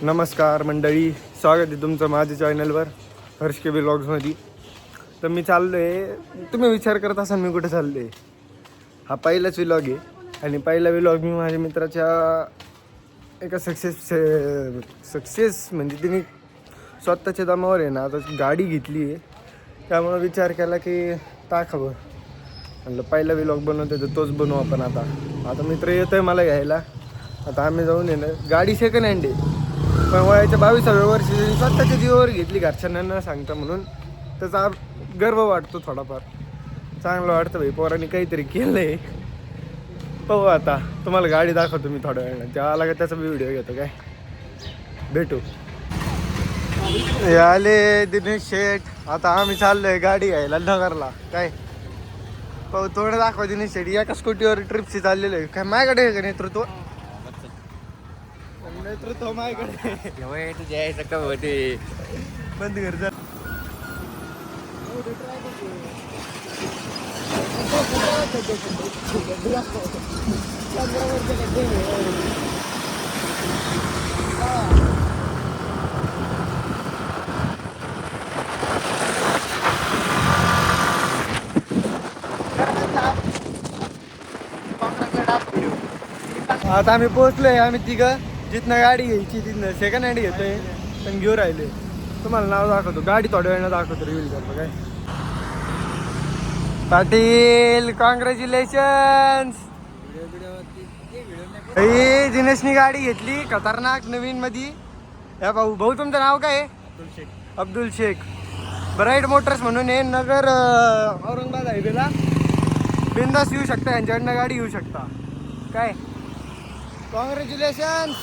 नमस्कार मंडळी, स्वागत आहे तुमचं माझ्या चॅनलवर हर्ष के व्लॉग्समध्ये. तर मी चाललो आहे, तुम्ही विचार करत असाल मी कुठे चाललो आहे. हा पहिलाच व्लॉग आहे आणि पहिला व्लॉग मी माझ्या मित्राच्या एका सक्सेस म्हणजे तिने स्वतःच्या दमावर आहे ना आता गाडी घेतली आहे. त्यामुळं विचार केला की टाकावं, म्हणलं पहिला व्लॉग बनवतो तर तोच बनवू आपण. आता मित्र येतो आहे मला घ्यायला. आता आम्ही जाऊन येणं. गाडी सेकंड हँड आहे, पण वयाच्या 22व्या वर्षी स्वतःच्या जीवावर घेतली, घरच्यांना न सांगता. म्हणून त्याचा गर्व वाटतो थोडाफार, चांगलं वाटतं भाई पोरांनी काहीतरी केलं आहे. पाहू आता, तुम्हाला गाडी दाखवतो मी थोड्या वेळानं. तेव्हा आला का त्याचा व्हिडिओ घेतो. काय भेटू. आले दिनेश शेठ. आता आम्ही चाललोय गाडी घ्यायला नगरला. काय पाहू, थोडं दाखवा दिनेश शेठ. एका स्कूटीवर ट्रिपची चाललेलं आहे. काय माझ्याकडे आहे का नेतृत्व माझ्याकडे तुझ्या यायचं का होते बंद कर जा. आता आम्ही पोहोचलोय. आम्ही तिघं जिथनं गाडी घ्यायची तिथनं सेकंड हँड घेतोय, पण घेऊन राहिले. तुम्हाला नाव दाखवतो, गाडी थोड्या वेळानं दाखवतो, रिव्हील करतो. काय पाटील, कॉंग्रॅच्युलेशन्स. दिनेशनी गाडी घेतली खतरनाक नवीन मध्ये. या भाऊ तुमचं नाव काय आहे? अब्दुल शेख. ब्राईट मोटर्स म्हणून आहे, नगर औरंगाबाद हायवेला. बिंदास येऊ शकता, यांच्याकडनं गाडी घेऊ शकता. काय कॉंग्रॅच्युलेशन्स.